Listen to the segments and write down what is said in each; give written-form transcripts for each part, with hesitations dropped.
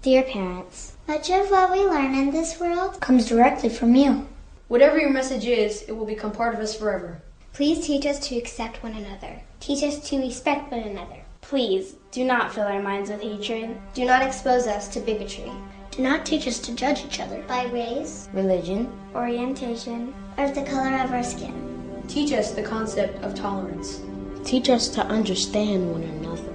Dear parents, much of what we learn in this world comes directly from you. Whatever your message is, it will become part of us forever. Please teach us to accept one another. Teach us to respect one another. Please do not fill our minds with hatred. Do not expose us to bigotry. Do not teach us to judge each other by race, religion, orientation, or the color of our skin. Teach us the concept of tolerance. Teach us to understand one another.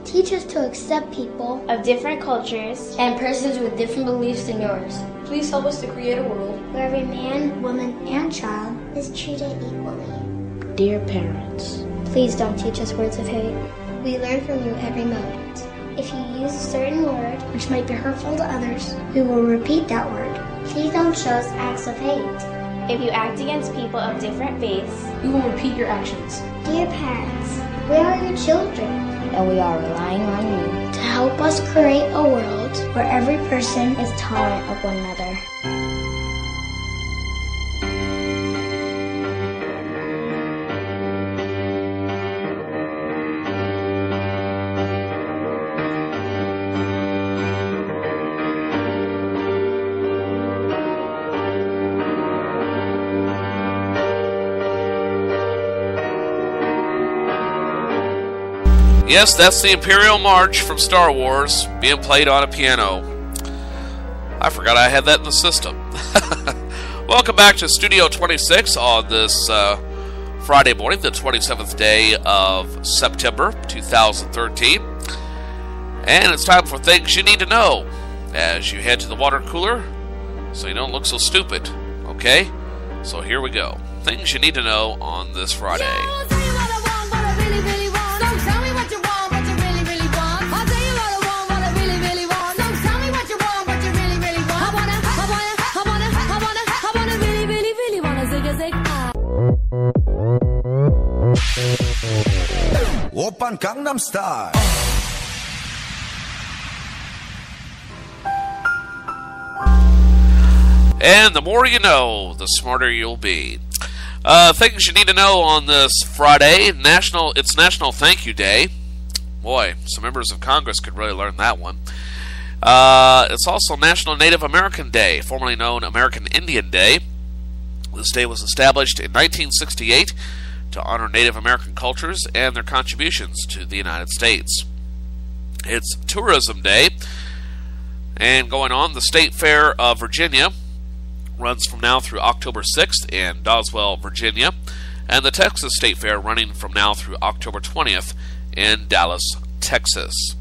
Teach us to accept people of different cultures and persons with different beliefs than yours. Please help us to create a world where every man, woman, and child is treated equally. Dear parents, please don't teach us words of hate. We learn from you every moment. If you use a certain word which might be hurtful to others, we will repeat that word. Please don't show us acts of hate. If you act against people of different faiths, we will repeat your actions. Dear parents, we are your children, and we are relying on you to help us create a world where every person is tolerant of one another. Yes, that's the Imperial March from Star Wars being played on a piano. I forgot I had that in the system. Welcome back to Studio 26 on this Friday morning, the 27th day of September 2013. And it's time for things you need to know as you head to the water cooler so you don't look so stupid. Okay? So here we go. Things you need to know on this Friday. Oppan Gangnam Style. And the more you know, the smarter you'll be. Things you need to know on this Friday. It's National Thank You Day. Boy, some members of Congress could really learn that one. It's also National Native American Day, formerly known American Indian Day. This day was established in 1968 to honor Native American cultures and their contributions to the United States. It's Tourism Day, and going on, the State Fair of Virginia runs from now through October 6th in Doswell, Virginia, and the Texas State Fair running from now through October 20th in Dallas, Texas.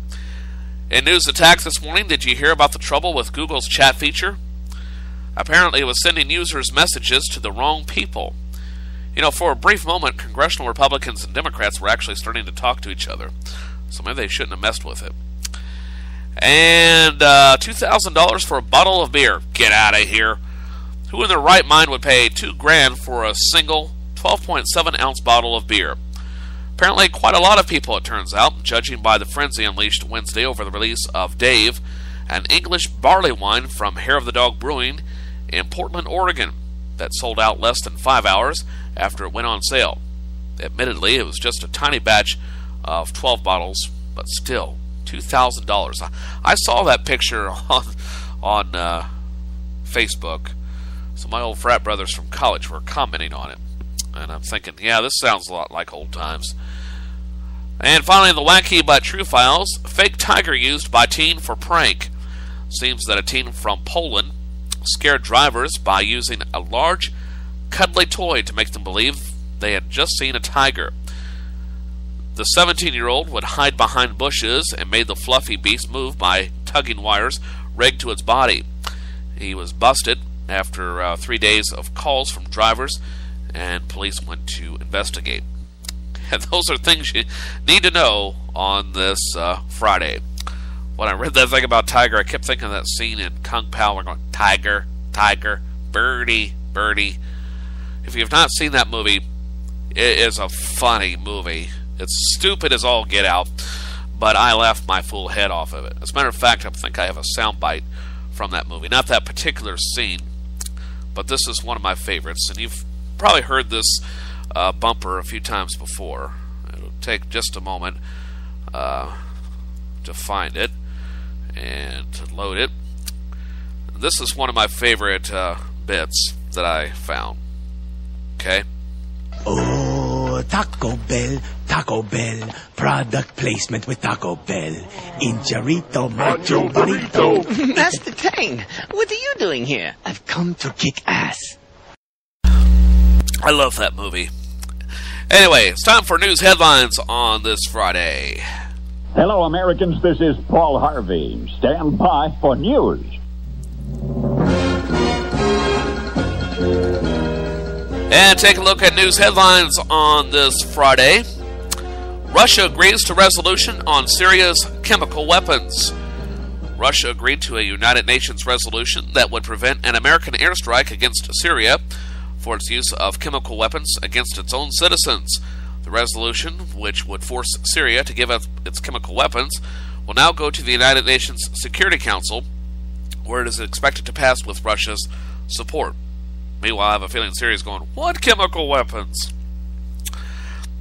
In news attack this morning, did you hear about the trouble with Google's chat feature? Apparently it was sending users messages to the wrong people. You know, for a brief moment, congressional Republicans and Democrats were actually starting to talk to each other. So maybe they shouldn't have messed with it. And $2,000 for a bottle of beer. Get out of here. Who in their right mind would pay $2,000 for a single 12.7 ounce bottle of beer? Apparently quite a lot of people, it turns out, judging by the frenzy unleashed Wednesday over the release of Dave, an English barley wine from Hair of the Dog Brewing in Portland, Oregon, that sold out less than 5 hours after it went on sale. Admittedly, it was just a tiny batch of 12 bottles, but still, $2,000. I saw that picture on Facebook. So my old frat brothers from college were commenting on it. And I'm thinking, yeah, this sounds a lot like old times. And finally, the wacky but true files. Fake tiger used by teen for prank. Seems that a teen from Poland scared drivers by using a large, cuddly toy to make them believe they had just seen a tiger. The 17-year-old would hide behind bushes and made the fluffy beast move by tugging wires rigged to its body. He was busted after 3 days of calls from drivers, and police went to investigate. And those are things you need to know on this Friday. When I read that thing about tiger, I kept thinking of that scene in Kung Pao. We're going, tiger, tiger, birdie, birdie. If you have not seen that movie, it is a funny movie. It's stupid as all get out, but I laughed my full head off of it. As a matter of fact, I think I have a soundbite from that movie. Not that particular scene, but this is one of my favorites, and you've probably heard this bumper a few times before. It'll take just a moment to find it and to load it. This is one of my favorite bits that I found. Okay? Oh, Taco Bell, product placement with Taco Bell. Injarito, macho burrito. Master Tang, what are you doing here? I've come to kick ass. I love that movie. Anyway, it's time for news headlines on this Friday. Hello, Americans. This is Paul Harvey. Stand by for news. And take a look at news headlines on this Friday. Russia agrees to resolution on Syria's chemical weapons. Russia agreed to a United Nations resolution that would prevent an American airstrike against Syria for its use of chemical weapons against its own citizens. The resolution, which would force Syria to give up its chemical weapons, will now go to the United Nations Security Council, where it is expected to pass with Russia's support. Meanwhile, I have a feeling Syria's going, what chemical weapons?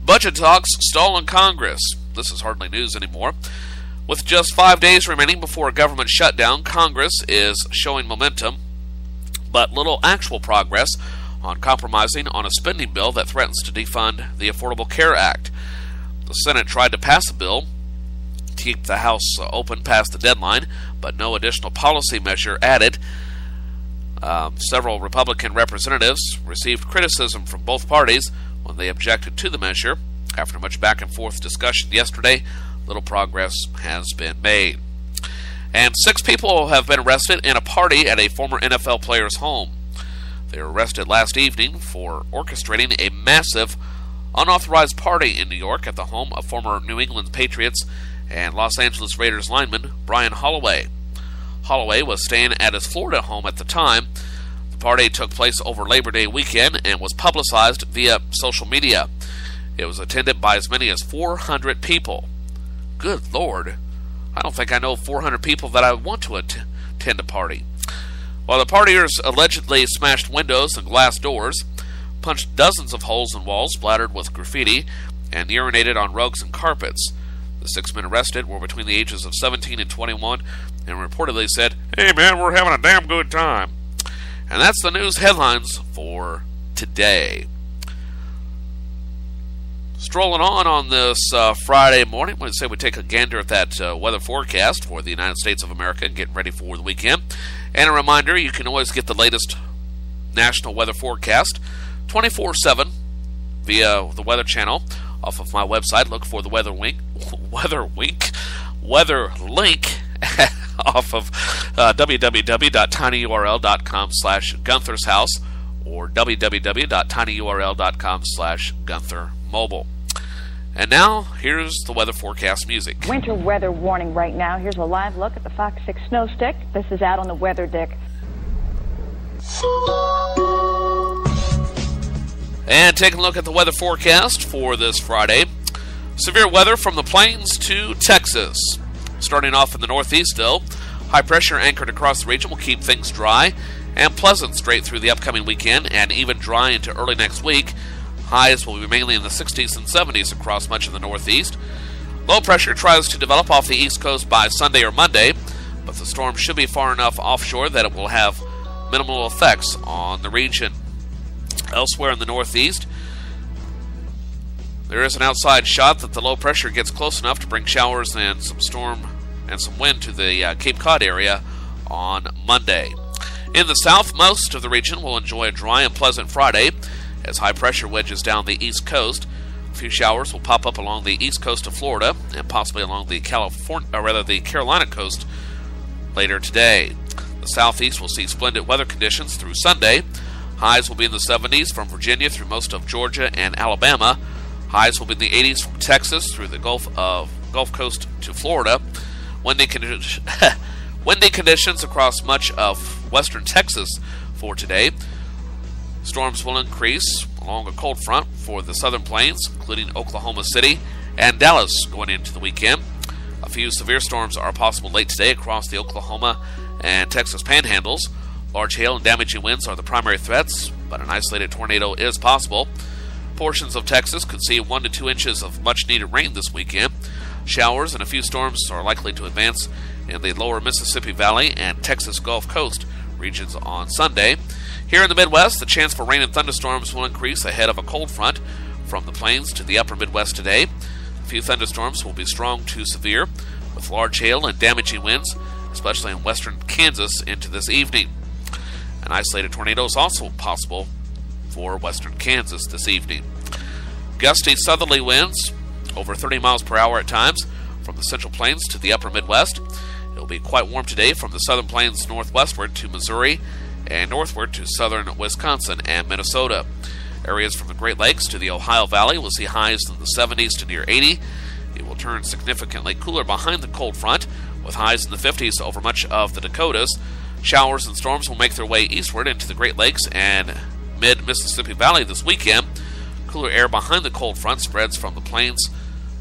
Budget talks stall in Congress. This is hardly news anymore. With just 5 days remaining before a government shutdown, Congress is showing momentum, but little actual progress on compromising on a spending bill that threatens to defund the Affordable Care Act. The Senate tried to pass a bill to keep the House open past the deadline, but no additional policy measure added. Several Republican representatives received criticism from both parties when they objected to the measure. After much back and forth discussion yesterday, little progress has been made. And 6 people have been arrested in a party at a former NFL player's home. They were arrested last evening for orchestrating a massive, unauthorized party in New York at the home of former New England Patriots and Los Angeles Raiders lineman Brian Holloway. Holloway was staying at his Florida home at the time. The party took place over Labor Day weekend and was publicized via social media. It was attended by as many as 400 people. Good Lord. I don't think I know 400 people that I want to attend a party. While the partiers allegedly smashed windows and glass doors, punched dozens of holes in walls splattered with graffiti, and urinated on rugs and carpets. The 6 men arrested were between the ages of 17 and 21 and reportedly said, "Hey man, we're having a damn good time." And that's the news headlines for today. Strolling on this Friday morning, we'd say we take a gander at that weather forecast for the United States of America, getting ready for the weekend. And a reminder, you can always get the latest national weather forecast 24/7 via the Weather Channel off of my website. Look for the weather link off of www.tinyurl.com/Gunther's House or www.tinyurl.com/GuntherMobile. And now, here's the weather forecast music. Winter weather warning right now. Here's a live look at the Fox 6 snow stick. This is out on the weather deck. And taking a look at the weather forecast for this Friday. Severe weather from the plains to Texas. Starting off in the northeast, though, high pressure anchored across the region will keep things dry and pleasant straight through the upcoming weekend and even dry into early next week. Highs will be mainly in the 60s and 70s across much of the northeast. Low pressure tries to develop off the east coast by Sunday or Monday, but the storm should be far enough offshore that it will have minimal effects on the region. Elsewhere in the northeast, there is an outside shot that the low pressure gets close enough to bring showers and some storm and some wind to the Cape Cod area on Monday. In the south, most of the region will enjoy a dry and pleasant Friday as high pressure wedges down the east coast. A few showers will pop up along the east coast of Florida and possibly along the Carolina coast later today. The southeast will see splendid weather conditions through Sunday. Highs will be in the 70s from Virginia through most of Georgia and Alabama. Highs will be in the 80s from Texas through the Gulf Coast to Florida. Windy conditions across much of western Texas for today. Storms will increase along a cold front for the southern plains, including Oklahoma City and Dallas going into the weekend. A few severe storms are possible late today across the Oklahoma and Texas panhandles. Large hail and damaging winds are the primary threats, but an isolated tornado is possible. Portions of Texas could see 1 to 2 inches of much-needed rain this weekend. Showers and a few storms are likely to advance in the lower Mississippi Valley and Texas Gulf Coast regions on Sunday. Here in the Midwest, the chance for rain and thunderstorms will increase ahead of a cold front from the plains to the upper Midwest today. A few thunderstorms will be strong to severe, with large hail and damaging winds, especially in western Kansas into this evening. An isolated tornado is also possible for western Kansas this evening. Gusty southerly winds, over 30 miles per hour at times, from the central plains to the upper Midwest. It will be quite warm today from the southern plains northwestward to Missouri and northward to southern Wisconsin and Minnesota. Areas from the Great Lakes to the Ohio Valley will see highs in the 70s to near 80. It will turn significantly cooler behind the cold front, with highs in the 50s over much of the Dakotas. Showers and storms will make their way eastward into the Great Lakes and mid-Mississippi Valley this weekend. Cooler air behind the cold front spreads from the plains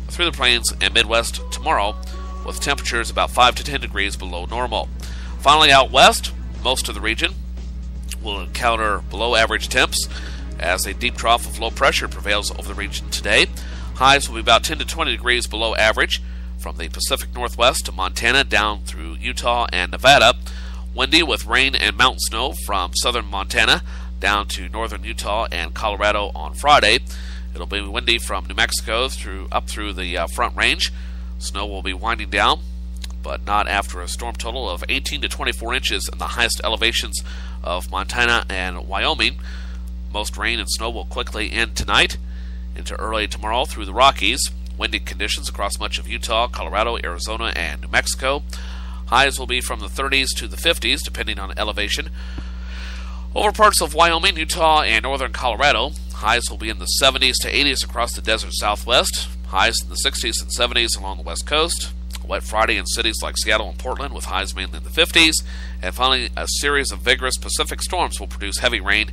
through the plains and Midwest tomorrow, with temperatures about 5 to 10 degrees below normal. Finally, out west, most of the region will encounter below average temps as a deep trough of low pressure prevails over the region today. Highs will be about 10 to 20 degrees below average from the Pacific Northwest to Montana down through Utah and Nevada. Windy with rain and mountain snow from southern Montana down to northern Utah and Colorado on Friday. It'll be windy from New Mexico up through the Front Range. Snow will be winding down, but not after a storm total of 18 to 24 inches in the highest elevations of Montana and Wyoming. Most rain and snow will quickly end tonight into early tomorrow through the Rockies. Windy conditions across much of Utah, Colorado, Arizona, and New Mexico. Highs will be from the 30s to the 50s, depending on elevation. Over parts of Wyoming, Utah, and northern Colorado, highs will be in the 70s to 80s across the desert southwest. Highs in the 60s and 70s along the west coast. A wet Friday in cities like Seattle and Portland, with highs mainly in the 50s. And finally, a series of vigorous Pacific storms will produce heavy rain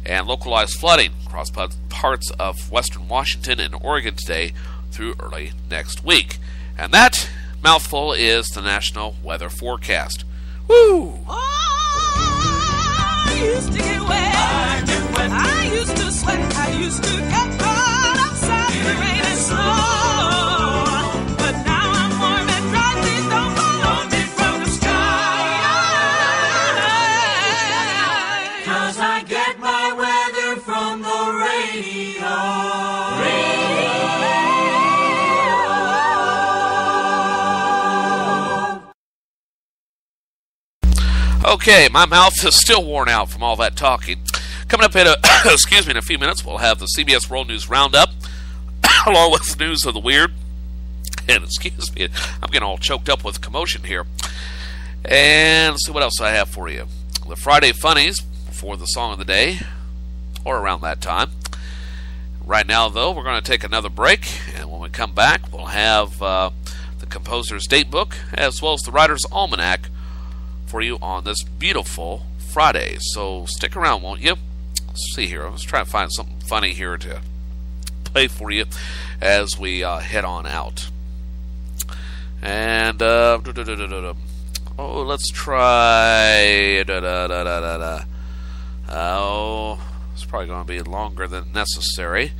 and localized flooding across parts of western Washington and Oregon today through early next week. And that mouthful is the National Weather Forecast. Woo! I used to get wet. I used to sweat. I used to get caught outside in the rain and snow. But now I'm warm and dry. Please don't follow me from the sky. 'Cause I get my weather from the radio. Okay, my mouth is still worn out from all that talking. Coming up in a few minutes, we'll have the CBS World News Roundup, along with news of the weird. And excuse me, I'm getting all choked up with commotion here. And let's see what else I have for you. The Friday Funnies before the song of the day, or around that time. Right now, though, we're going to take another break, and when we come back, we'll have the composer's date book as well as the writer's almanac for you on this beautiful Friday. So stick around, won't you? Let's see here. Let's try to find something funny here to play for you as we head on out. And let's try. Oh, it's probably going to be longer than necessary.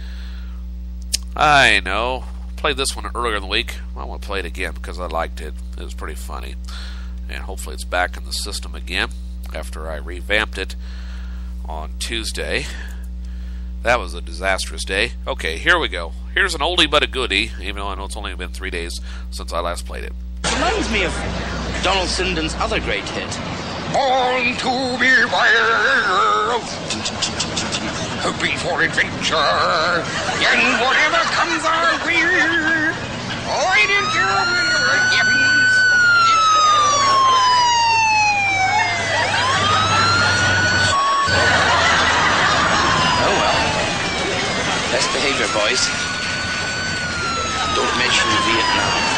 I know. Played this one earlier in the week. I want to play it again because I liked it. It was pretty funny. And hopefully it's back in the system again after I revamped it on Tuesday. That was a disastrous day. Okay, here we go. Here's an oldie but a goodie, even though I know it's only been 3 days since I last played it. Reminds me of Donald Sinden's other great hit. Born to be wild, hoping for adventure, and whatever comes our way, right into our heavens. Oh well. Best behavior, boys. Don't mention Vietnam.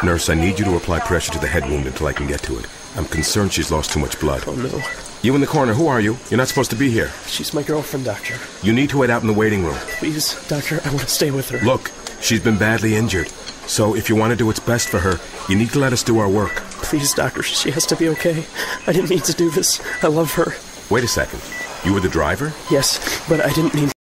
Nurse, I need you to apply pressure to the head wound until I can get to it. I'm concerned she's lost too much blood. Oh, no. You in the corner, who are you? You're not supposed to be here. She's my girlfriend, Doctor. You need to wait out in the waiting room. Please, Doctor, I want to stay with her. Look, she's been badly injured. So if you want to do what's best for her, you need to let us do our work. Please, Doctor, she has to be okay. I didn't mean to do this. I love her. Wait a second. You were the driver? Yes, but I didn't mean...